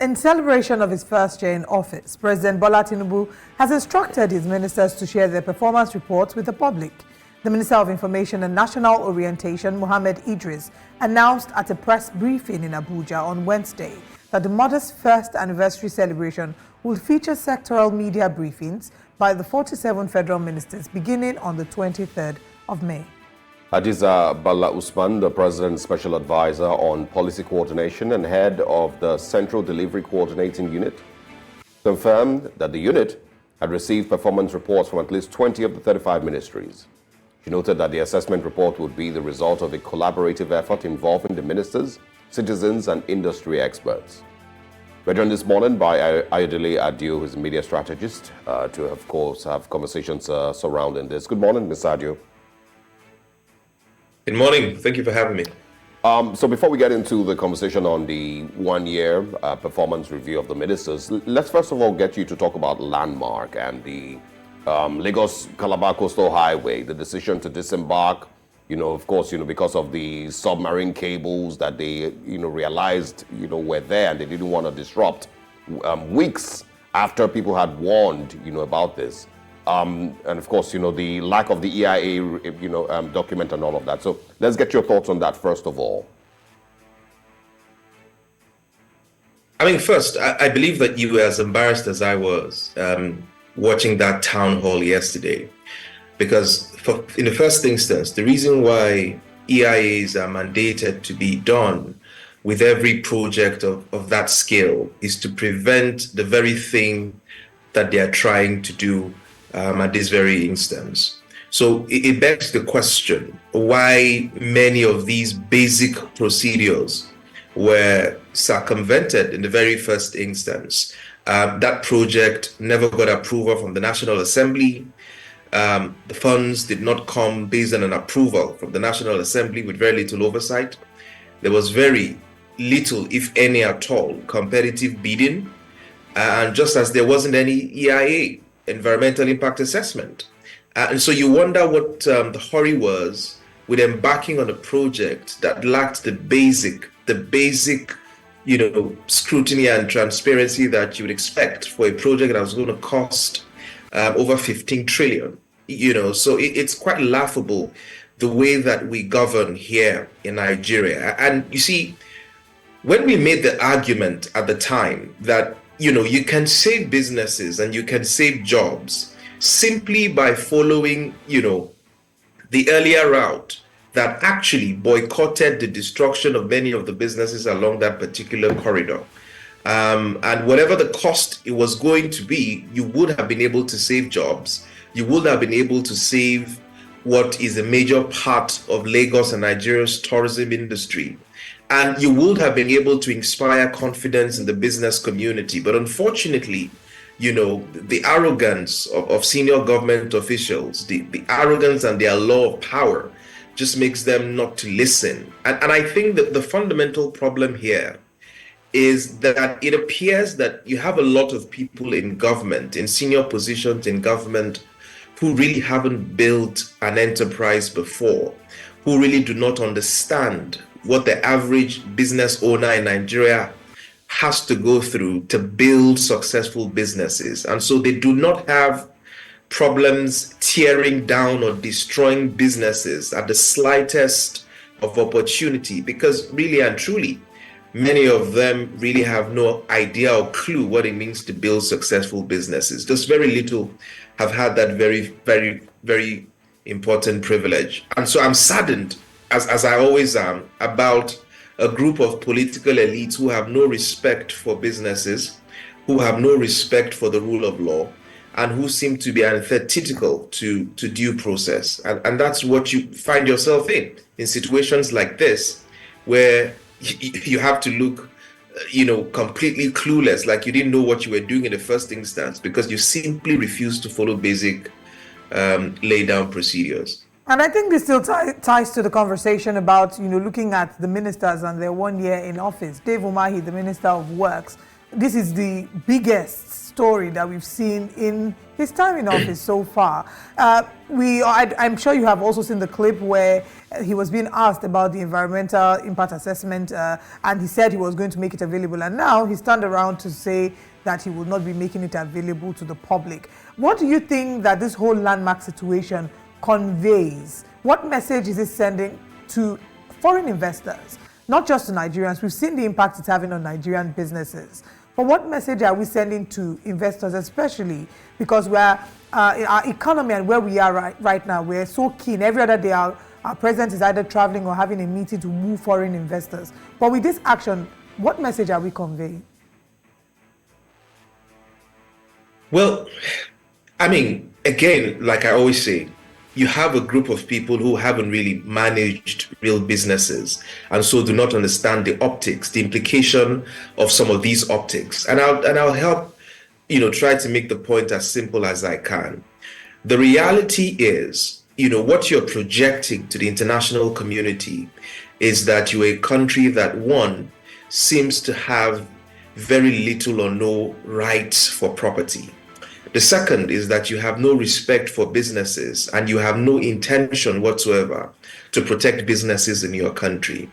In celebration of his first year in office, President Bola Tinubu has instructed his ministers to share their performance reports with the public. The Minister of Information and National Orientation, Mohammed Idris, announced at a press briefing in Abuja on Wednesday that the modest first anniversary celebration will feature sectoral media briefings by the 47 federal ministers beginning on the 23rd of May. Hadiza Bala Usman, the President's Special Advisor on Policy Coordination and head of the Central Delivery Coordinating Unit, confirmed that the unit had received performance reports from at least 20 of the 35 ministries. She noted that the assessment report would be the result of a collaborative effort involving the ministers, citizens, and industry experts. We're joined this morning by Ayodele Adio, who's a media strategist, to, of course, have conversations surrounding this. Good morning, Ms. Adio. Good morning. Thank you for having me. So before we get into the conversation on the one-year performance review of the ministers, let's first of all get you to talk about Landmark and the Lagos-Calabar Coastal Highway, the decision to disembark, of course, because of the submarine cables that they, realized, were there and they didn't want to disrupt weeks after people had warned, about this. And of course, the lack of the EIA, document and all of that. So let's get your thoughts on that first of all. I mean, first, I believe that you were as embarrassed as I was watching that town hall yesterday, because in the first instance, the reason why EIAs are mandated to be done with every project of that scale is to prevent the very thing that they are trying to do at this very instance. So it begs the question why many of these basic procedures were circumvented in the very first instance. That project never got approval from the National Assembly. The funds did not come based on an approval from the National Assembly with very little oversight. There was very little, if any at all, competitive bidding. And just as there wasn't any EIA, environmental impact assessment. And so you wonder what the hurry was with embarking on a project that lacked the basic, scrutiny and transparency that you would expect for a project that was going to cost over 15 trillion. So it's quite laughable the way that we govern here in Nigeria. And you see, when we made the argument at the time that you can save businesses and you can save jobs simply by following, the earlier route that actually boycotted the destruction of many of the businesses along that particular corridor. And whatever the cost it was going to be, you would have been able to save jobs. You would have been able to save what is a major part of Lagos and Nigeria's tourism industry. And you would have been able to inspire confidence in the business community. But unfortunately, the arrogance of senior government officials, the arrogance and their law of power just makes them not to listen. And I think that the fundamental problem here is that it appears that you have a lot of people in government, in senior positions in government, who really haven't built an enterprise before, who really do not understand what the average business owner in Nigeria has to go through to build successful businesses. And so they do not have problems tearing down or destroying businesses at the slightest of opportunity, because really and truly, many of them really have no idea or clue what it means to build successful businesses. Just very little have had that very, very, very important privilege. And so I'm saddened, as I always am, about a group of political elites who have no respect for businesses, who have no respect for the rule of law, and who seem to be antithetical to due process. And that's what you find yourself in situations like this, where you have to look, completely clueless, like you didn't know what you were doing in the first instance, because you simply refused to follow basic laid down procedures. And I think this still ties to the conversation about, looking at the ministers and their 1 year in office. Dave Umahi, the Minister of Works, this is the biggest story that we've seen in his time in office so far. I'm sure you have also seen the clip where he was being asked about the environmental impact assessment, and he said he was going to make it available, and now he's turned around to say that he will not be making it available to the public. What do you think that this whole landmark situation conveys? What message is it sending to foreign investors, not just to Nigerians? We've seen the impact it's having on Nigerian businesses. But what message are we sending to investors, especially because we're our economy and where we are right now, we're so keen. Every other day, our president is either traveling or having a meeting to move foreign investors. But with this action, what message are we conveying? Well, I mean, again, like I always say, you have a group of people who haven't really managed real businesses and so do not understand the optics, the implication of some of these optics. And I'll help, try to make the point as simple as I can. The reality is, what you're projecting to the international community is that you're a country that, one, seems to have very little or no rights for property. The second is that you have no respect for businesses and you have no intention whatsoever to protect businesses in your country.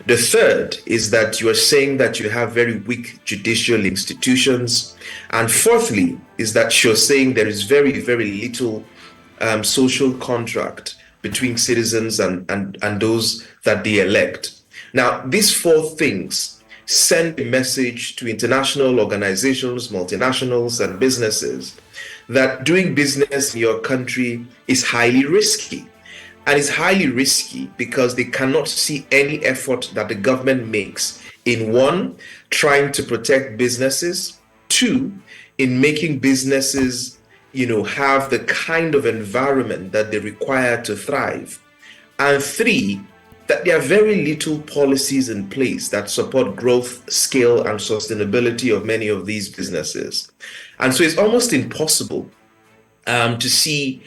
The third is that you are saying that you have very weak judicial institutions. And fourthly is that you're saying there is very, very little social contract between citizens and those that they elect. Now, these four things send a message to international organizations, multinationals, and businesses that doing business in your country is highly risky. And it's highly risky because they cannot see any effort that the government makes in, one, trying to protect businesses, two, in making businesses, have the kind of environment that they require to thrive, and three, that there are very little policies in place that support growth, scale, and sustainability of many of these businesses. And so it's almost impossible to see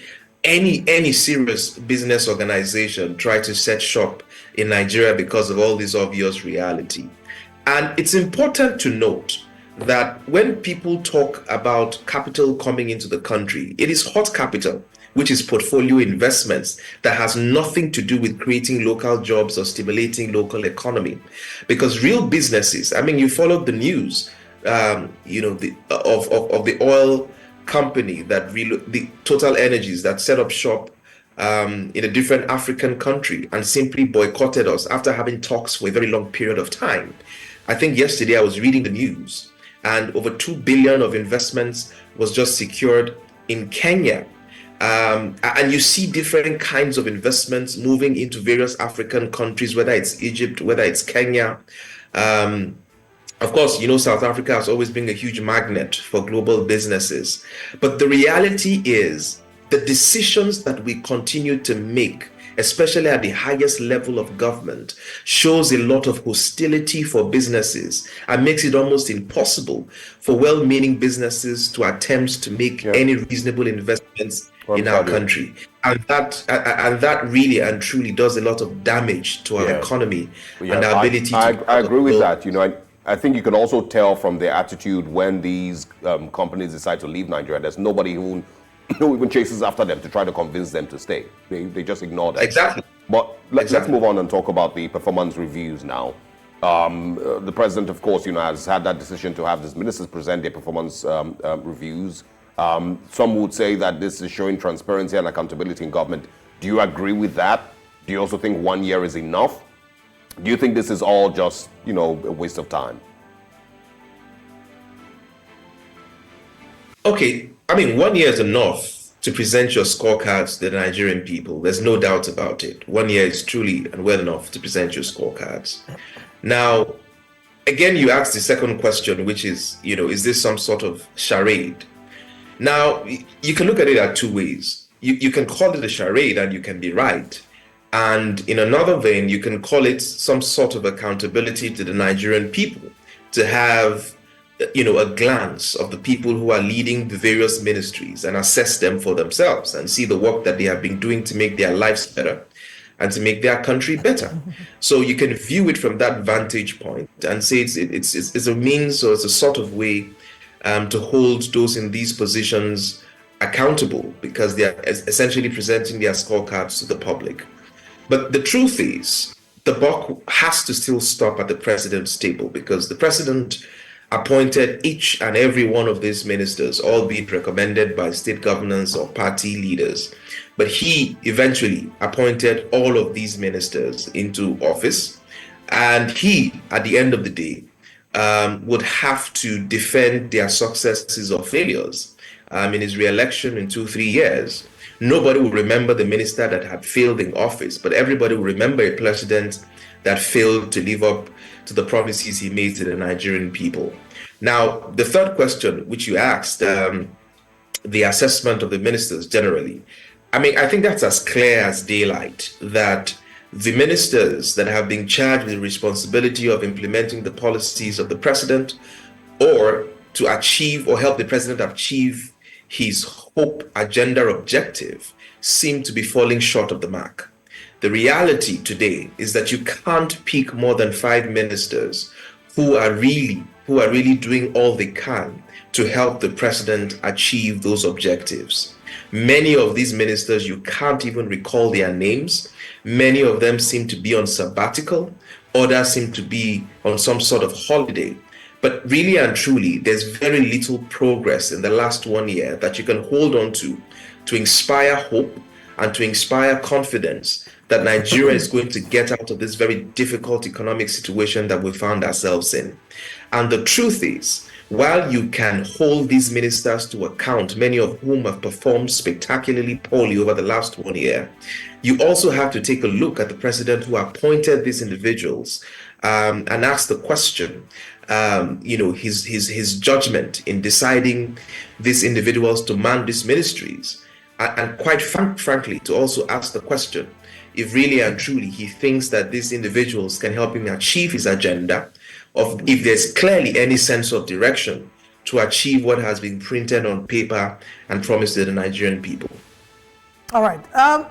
any serious business organization try to set shop in Nigeria because of all this obvious reality. And it's important to note that when people talk about capital coming into the country, it is hot capital, which is portfolio investments that has nothing to do with creating local jobs or stimulating local economy. Because real businesses, I mean, you followed the news, of the oil company the Total Energies that set up shop in a different African country and simply boycotted us after having talks for a very long period of time. I think yesterday I was reading the news and over 2 billion of investments was just secured in Kenya. And you see different kinds of investments moving into various African countries, whether it's Egypt, whether it's Kenya. Of course, South Africa has always been a huge magnet for global businesses. But the reality is the decisions that we continue to make, especially at the highest level of government, shows a lot of hostility for businesses and makes it almost impossible for well-meaning businesses to attempt to make any reasonable investments in our country. And that really and truly does a lot of damage to our economy and our ability to... I agree with that. I think you can also tell from their attitude when these companies decide to leave Nigeria. There's nobody who even chases after them to try to convince them to stay. They just ignore that. Exactly. But let's move on and talk about the performance reviews now. The president, of course, has had that decision to have his ministers present their performance reviews. Some would say that this is showing transparency and accountability in government. Do you agree with that? Do you also think 1 year is enough? Do you think this is all just, a waste of time? Okay, I mean, 1 year is enough to present your scorecards to the Nigerian people. There's no doubt about it. 1 year is truly and well enough to present your scorecards. Now, again, you asked the second question, which is, is this some sort of charade? Now, you can look at it at two ways. You can call it a charade and you can be right. And in another vein, you can call it some sort of accountability to the Nigerian people to have, a glance of the people who are leading the various ministries and assess them for themselves and see the work that they have been doing to make their lives better. and to make their country better. So you can view it from that vantage point and say it's a means, or it's a sort of way to hold those in these positions accountable, because they are essentially presenting their scorecards to the public. But the truth is, the buck has to still stop at the president's table, because the president appointed each and every one of these ministers, albeit recommended by state governors or party leaders. But he eventually appointed all of these ministers into office, and he, at the end of the day, would have to defend their successes or failures in his re-election in 2-3 years. Nobody will remember the minister that had failed in office, but everybody will remember a president that failed to live up to the promises he made to the Nigerian people. Now, the third question, which you asked, the assessment of the ministers generally, I mean, I think that's as clear as daylight, that the ministers that have been charged with the responsibility of implementing the policies of the president, or to achieve or help the president achieve his hope agenda objective, seem to be falling short of the mark. The reality today is that you can't pick more than 5 ministers who are really doing all they can to help the president achieve those objectives. Many of these ministers, you can't even recall their names. Many of them seem to be on sabbatical. Others seem to be on some sort of holiday. But really and truly, there's very little progress in the last 1 year that you can hold on to inspire hope and to inspire confidence that Nigeria is going to get out of this very difficult economic situation that we found ourselves in. And the truth is, while you can hold these ministers to account, many of whom have performed spectacularly poorly over the last 1 year, you also have to take a look at the president who appointed these individuals and ask the question, his judgment in deciding these individuals to man these ministries, and quite frankly, to also ask the question, if really and truly he thinks that these individuals can help him achieve his agenda, of if there's clearly any sense of direction to achieve what has been printed on paper and promised to the Nigerian people. All right,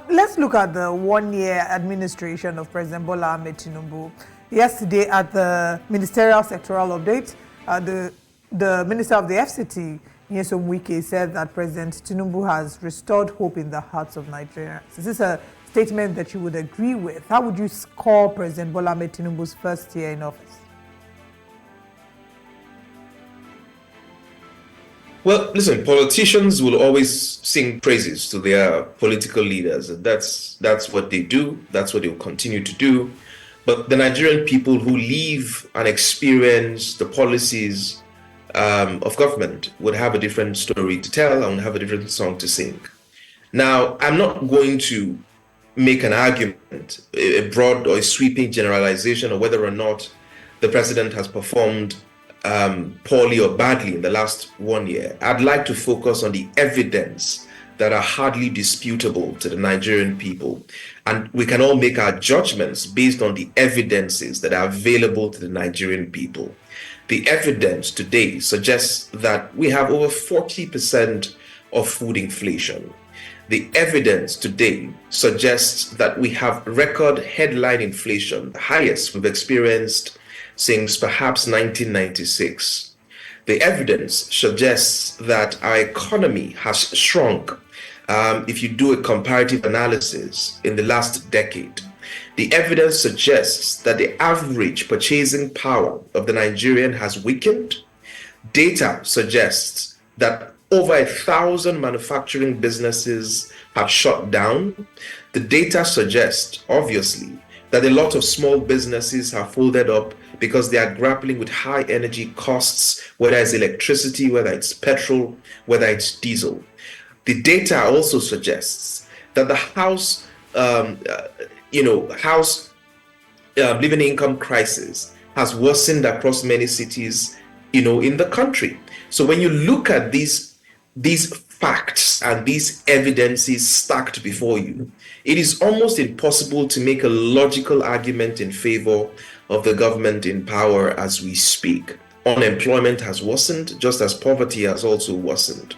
let's look at the 1-year administration of President Bola Tinubu. Yesterday at the ministerial sectoral update, the Minister of the FCT, Nyesom Wike, said that President Tinubu has restored hope in the hearts of Nigerians. Is this a statement that you would agree with? How would you score President Bola Tinubu's first year in office? Well, listen, politicians will always sing praises to their political leaders. And that's what they do. That's what they will continue to do. But the Nigerian people who live and experience the policies of government would have a different story to tell and have a different song to sing. Now, I'm not going to make an argument, a broad or a sweeping generalization of whether or not the president has performed poorly or badly in the last 1 year. I'd like to focus on the evidence that are hardly disputable to the Nigerian people. And we can all make our judgments based on the evidences that are available to the Nigerian people. The evidence today suggests that we have over 40% of food inflation. The evidence today suggests that we have record headline inflation, the highest we've experienced since perhaps 1996. The evidence suggests that our economy has shrunk. If you do a comparative analysis in the last decade, the evidence suggests that the average purchasing power of the Nigerian has weakened. Data suggests that over 1,000 manufacturing businesses have shut down. The data suggests, obviously, that a lot of small businesses have folded up because they are grappling with high energy costs, whether it's electricity, whether it's petrol, whether it's diesel. The data also suggests that the house living income crisis has worsened across many cities, in the country. So when you look at these facts and these evidences stacked before you, it is almost impossible to make a logical argument in favor of the government in power as we speak. Unemployment has worsened, just as poverty has also worsened.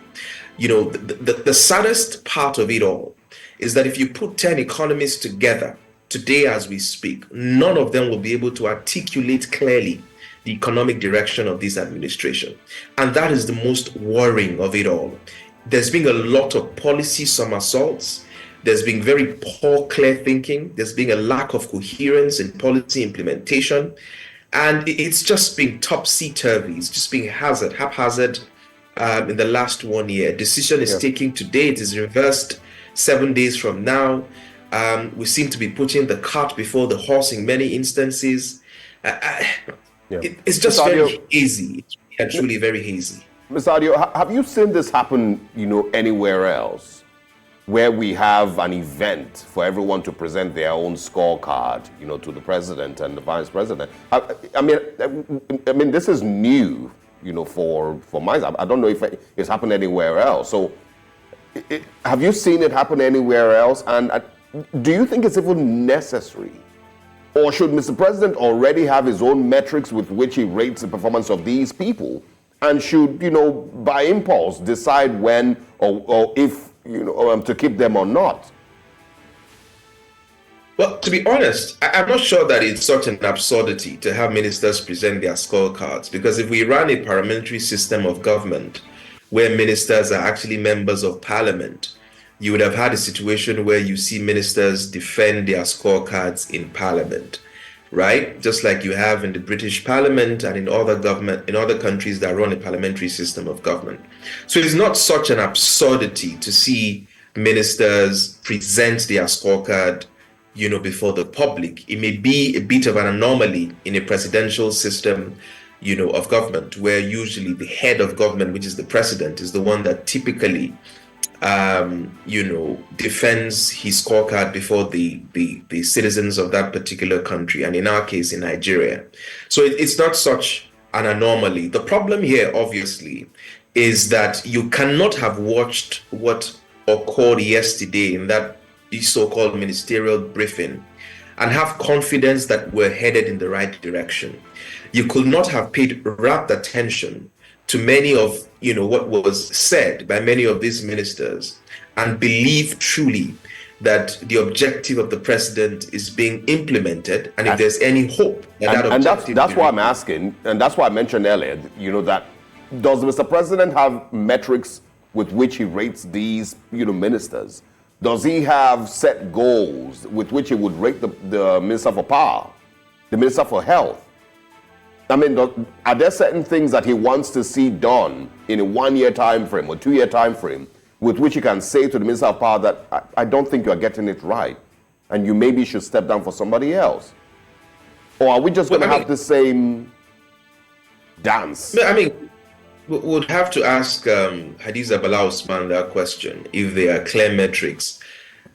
The saddest part of it all is that if you put 10 economists together today as we speak, none of them will be able to articulate clearly the economic direction of this administration. And that is the most worrying of it all. There's been a lot of policy somersaults. There's been very poor, clear thinking. There's been a lack of coherence in policy implementation. And it's just been topsy-turvy. It's just been haphazard in the last 1 year. Decision is taken today. It is reversed 7 days from now. We seem to be putting the cart before the horse in many instances. It's just very hazy. It's truly very hazy. Mr. Adio, have you seen this happen, anywhere else, where we have an event for everyone to present their own scorecard, to the president and the vice president? I mean, this is new, for myself. I don't know if it's happened anywhere else. So, have you seen it happen anywhere else? And do you think it's even necessary? Or should Mr. President already have his own metrics with which he rates the performance of these people? And should, by impulse, decide when or if, to keep them or not? Well, to be honest, I'm not sure that it's such an absurdity to have ministers present their scorecards, because if we run a parliamentary system of government where ministers are actually members of parliament, you would have had a situation where you see ministers defend their scorecards in parliament, right? Just like you have in the British Parliament and in other countries that run a parliamentary system of government. So it's not such an absurdity to see ministers present their scorecard, before the public. It may be a bit of an anomaly in a presidential system, of government, where usually the head of government, which is the president, is the one that typically defends his scorecard before the citizens of that particular country, and in our case, in Nigeria. So it's not such an anomaly. The problem here, obviously, is that you cannot have watched what occurred yesterday in that so-called ministerial briefing and have confidence that we're headed in the right direction. You could not have paid rapt attention to many of what was said by many of these ministers and believe truly that the objective of the president is being implemented, and if there's any hope that's why I'm asking, and that's why I mentioned earlier, that does Mr. President have metrics with which he rates these ministers? Does he have set goals with which he would rate the Minister for Power, the Minister for Health? I mean, are there certain things that he wants to see done in a 1 year time frame or 2 year time frame with which he can say to the Minister of Power that I don't think you are getting it right and you maybe should step down for somebody else? Or are we just going to have the same dance? I mean, we would have to ask Hadiza Bala Osman that question, if there are clear metrics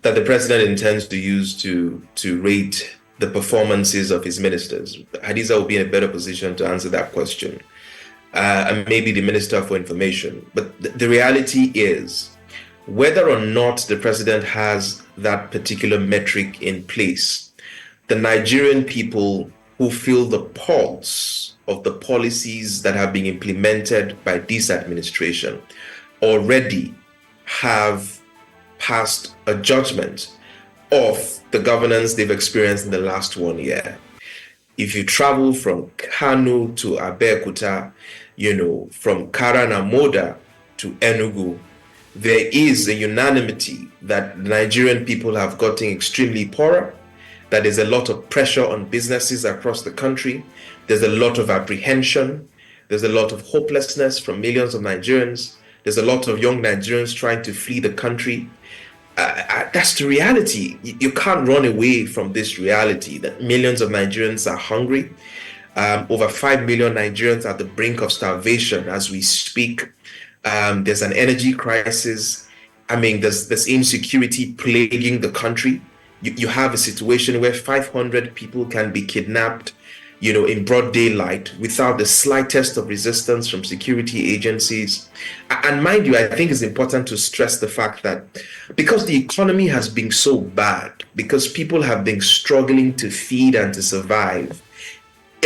that the president intends to use to rate the performances of his ministers. Hadiza will be in a better position to answer that question, and maybe the Minister for Information. But the reality is, whether or not the president has that particular metric in place, the Nigerian people who feel the pulse of the policies that have been implemented by this administration already have passed a judgment of the governance they've experienced in the last 1 year. If you travel from Kano to Abeokuta, from Karanamoda to Enugu, there is a unanimity that Nigerian people have gotten extremely poorer, that there's a lot of pressure on businesses across the country, there's a lot of apprehension, there's a lot of hopelessness from millions of Nigerians, there's a lot of young Nigerians trying to flee the country. That's the reality. You can't run away from this reality that millions of Nigerians are hungry. Over 5 million Nigerians are at the brink of starvation as we speak. There's an energy crisis. I mean, there's insecurity plaguing the country. You have a situation where 500 people can be kidnapped, in broad daylight without the slightest of resistance from security agencies. And mind you, I think it's important to stress the fact that because the economy has been so bad, because people have been struggling to feed and to survive,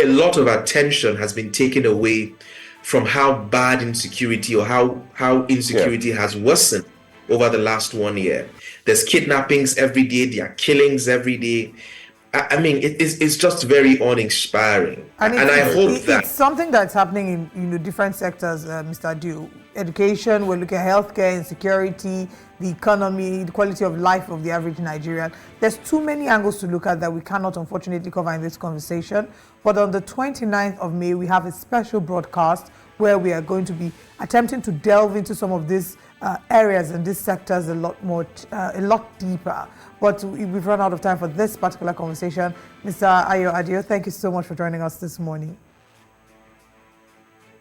a lot of attention has been taken away from how bad insecurity or how insecurity has worsened over the last 1 year. There's kidnappings every day, there are killings every day. I mean, it's just very uninspiring. And I hope that it's something that's happening in different sectors, Mr. Dew. Education, we're looking at healthcare, insecurity, the economy, the quality of life of the average Nigerian. There's too many angles to look at that we cannot unfortunately cover in this conversation. But on the 29th of May, we have a special broadcast where we are going to be attempting to delve into some of these areas and these sectors a lot deeper. But we've run out of time for this particular conversation. Mr. Ayo Adio, thank you so much for joining us this morning.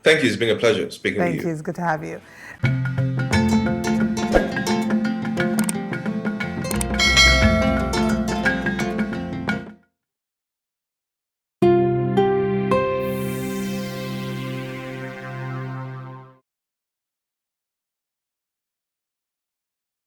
Thank you. It's been a pleasure speaking with you. Thank you. It's good to have you.